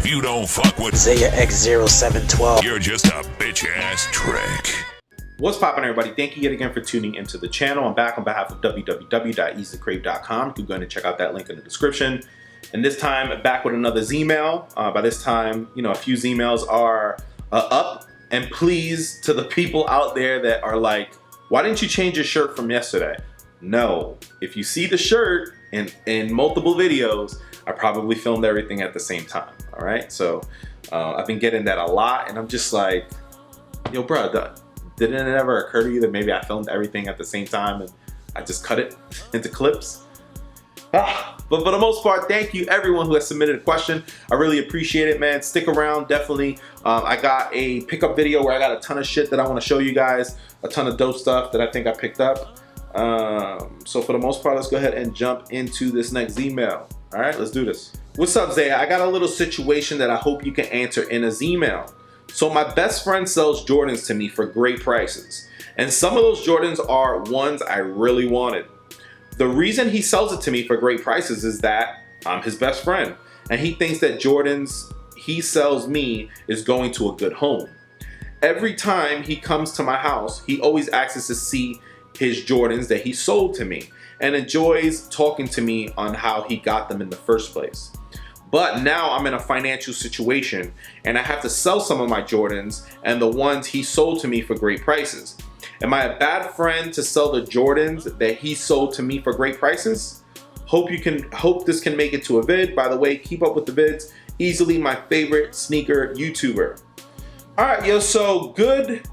If you don't fuck with Zaya X0712, you're just a bitch-ass trick. What's poppin', everybody? Thank you yet again for tuning into the channel. I'm back on behalf of www.eatczacrave.com. You can go ahead and check out that link in the description. And this time, back with another zMAIL. By this time, a few zMAILs are up. And please, to the people out there that are like, why didn't you change your shirt from yesterday? No. If you see the shirt in multiple videos, I probably filmed everything at the same time. All right? So I've been getting that a lot. And I'm just like, yo, bro, didn't it ever occur to you that maybe I filmed everything at the same time and I just cut it into clips? But for the most part, thank you everyone who has submitted a question. I really appreciate it, man. Stick around, definitely. I got a pickup video where I got a ton of shit that I want to show you guys, a ton of dope stuff that I think I picked up. So for the most part, let's go ahead and jump into this next zMAIL. All right, let's do this. What's up, Zaya? I got a little situation that I hope you can answer in a zMAIL. So my best friend sells Jordans to me for great prices. And some of those Jordans are ones I really wanted. The reason he sells it to me for great prices is that I'm his best friend. And he thinks that Jordans he sells me is going to a good home. Every time he comes to my house, he always asks to see his Jordans that he sold to me and enjoys talking to me on how he got them in the first place. But now I'm in a financial situation and I have to sell some of my Jordans and the ones he sold to me for great prices. Am I a bad friend to sell the Jordans that he sold to me for great prices? Hope this can make it to a vid. By the way, keep up with the vids. Easily my favorite sneaker YouTuber. All right, yo, so good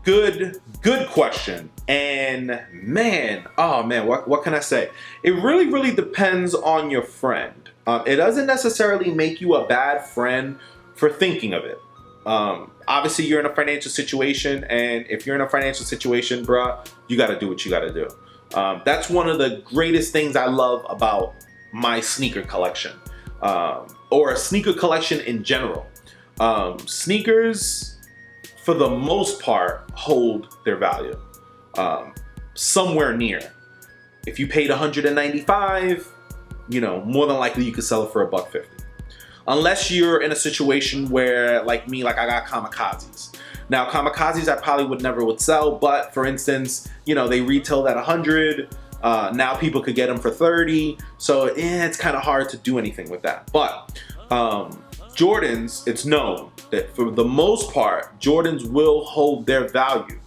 question. And man, oh man, what can I say? It really depends on your friend. It doesn't necessarily make you a bad friend for thinking of it. Obviously, you're in a financial situation, and if you're in a financial situation, bruh, you got to do what you got to do. That's one of the greatest things I love about my sneaker collection, or a sneaker collection in general. Sneakers, for the most part, hold their value somewhere near. If you paid $195, more than likely you could sell it for $150. Unless you're in a situation where, like me, like I got kamikazes. Now, kamikazes I probably would sell, but for instance, they retail at 100. Now people could get them for 30. So it's kind of hard to do anything with that. But Jordans, it's known that for the most part, Jordans will hold their value,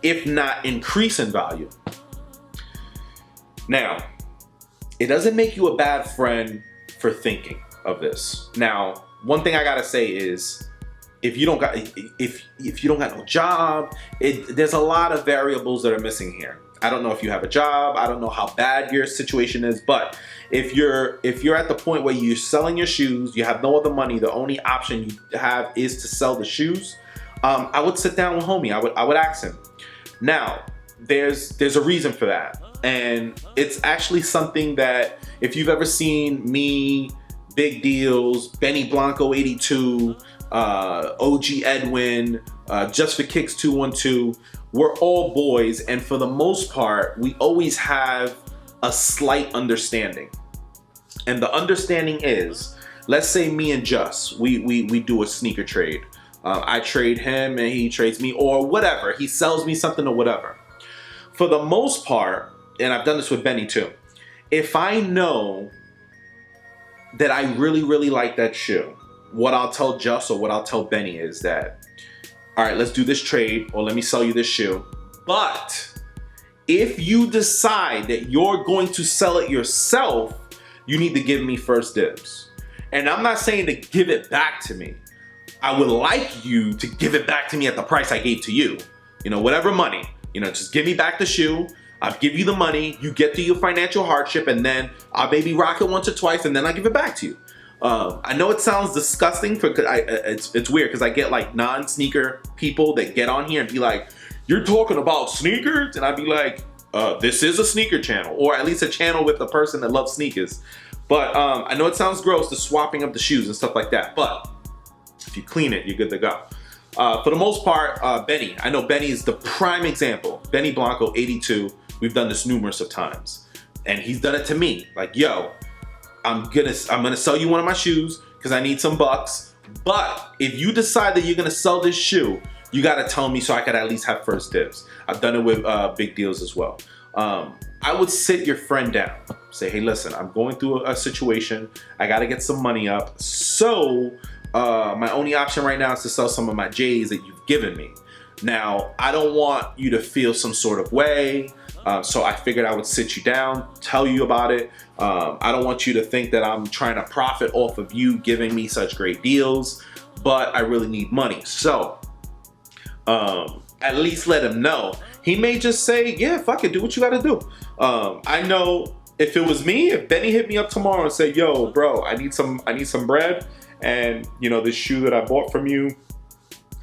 if not increase in value. Now, it doesn't make you a bad friend for thinking of this. Now, one thing I gotta say is, if you don't got no job, there's a lot of variables that are missing here. I don't know if you have a job. I don't know how bad your situation is, but if you're at the point where you're selling your shoes, you have no other money, the only option you have is to sell the shoes, I would sit down with homie. I would ask him. Now, there's a reason for that, and it's actually something that if you've ever seen me, Big Deals, Benny Blanco 82, OG Edwin, Just for Kicks 212, we're all boys, and for the most part, we always have a slight understanding. And the understanding is, let's say me and Just, we do a sneaker trade. I trade him and he trades me, or whatever. He sells me something or whatever. For the most part, and I've done this with Benny too, if I know that I really like that shoe, what I'll tell Just or what I'll tell Benny is that, all right, let's do this trade, or let me sell you this shoe. But if you decide that you're going to sell it yourself, you need to give me first dibs. And I'm not saying to give it back to me. I would like you to give it back to me at the price I gave to you. Whatever money. Just give me back the shoe. I'll give you the money, you get through your financial hardship, and then I'll maybe rock it once or twice, and then I give it back to you. I know it sounds disgusting, it's weird, because I get like non-sneaker people that get on here and be like, you're talking about sneakers? And I'd be like, this is a sneaker channel, or at least a channel with a person that loves sneakers. But I know it sounds gross, the swapping of the shoes and stuff like that, but if you clean it, you're good to go. For the most part, Benny, I know Benny is the prime example. Benny Blanco 82. We've done this numerous of times, and he's done it to me. Like, yo, I'm gonna sell you one of my shoes. because I need some bucks. But if you decide that you're gonna sell this shoe, you gotta tell me so I could at least have first dibs. I've done it with big deals as well. I would sit your friend down, say, hey, listen, I'm going through a situation. I gotta get some money up. So my only option right now is to sell some of my J's that you've given me. Now, I don't want you to feel some sort of way. So I figured I would sit you down, tell you about it. I don't want you to think that I'm trying to profit off of you giving me such great deals, but I really need money. So at least let him know. He may just say, yeah, fuck it, do what you gotta do. I know if it was me, if Benny hit me up tomorrow and said, yo, bro, I need some bread, and you know, this shoe that I bought from you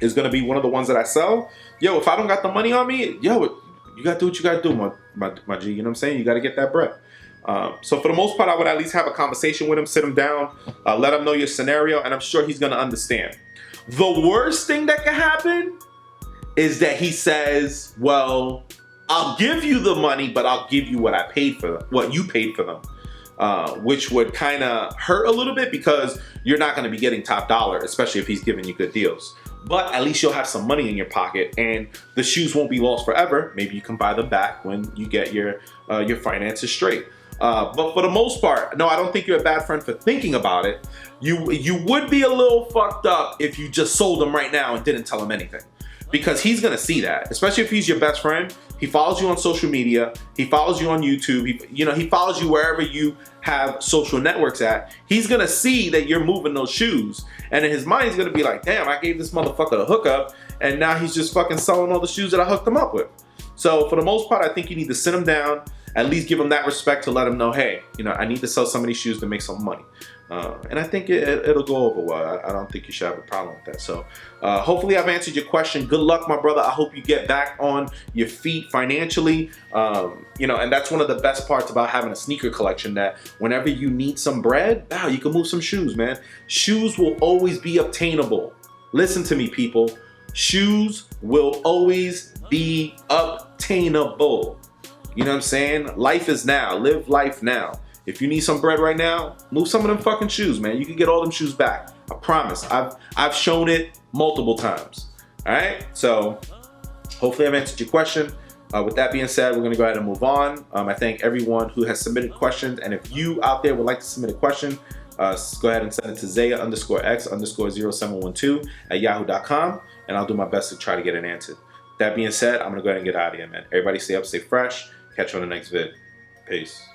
is gonna be one of the ones that I sell. Yo, if I don't got the money on me, yo, you gotta do what you gotta do, my G, you know what I'm saying? You gotta get that bread. So for the most part, I would at least have a conversation with him, sit him down, let him know your scenario, and I'm sure he's gonna understand. The worst thing that can happen is that he says, well, I'll give you the money, but I'll give you what I paid for them, what you paid for them, which would kind of hurt a little bit because you're not gonna be getting top dollar, especially if he's giving you good deals. But at least you'll have some money in your pocket, and the shoes won't be lost forever. Maybe you can buy them back when you get your finances straight. But for the most part, no, I don't think you're a bad friend for thinking about it. You would be a little fucked up if you just sold them right now and didn't tell him anything, because he's gonna see that, especially if he's your best friend. He follows you on social media. He follows you on YouTube. He follows you wherever you have social networks at. He's gonna see that you're moving those shoes, and in his mind, he's gonna be like, damn, I gave this motherfucker the hookup, and now he's just fucking selling all the shoes that I hooked him up with. So for the most part, I think you need to sit him down, at least give him that respect to let him know, hey, you know, I need to sell some of these shoes to make some money. And I think it'll go over well. I don't think you should have a problem with that. So hopefully I've answered your question. Good luck, my brother. I hope you get back on your feet financially. You know, and that's one of the best parts about having a sneaker collection, that whenever you need some bread, wow, you can move some shoes, man. Shoes will always be obtainable. Listen to me, people. Shoes will always be obtainable. You know what I'm saying? Life is now. Live life now. If you need some bread right now, move some of them fucking shoes, man. You can get all them shoes back. I promise. I've shown it multiple times. All right? So hopefully I've answered your question. With that being said, we're going to go ahead and move on. I thank everyone who has submitted questions. And if you out there would like to submit a question, go ahead and send it to Zaya_X_0712 at yahoo.com. And I'll do my best to try to get it answered. That being said, I'm going to go ahead and get out of here, man. Everybody stay up, stay fresh. Catch you on the next vid. Peace.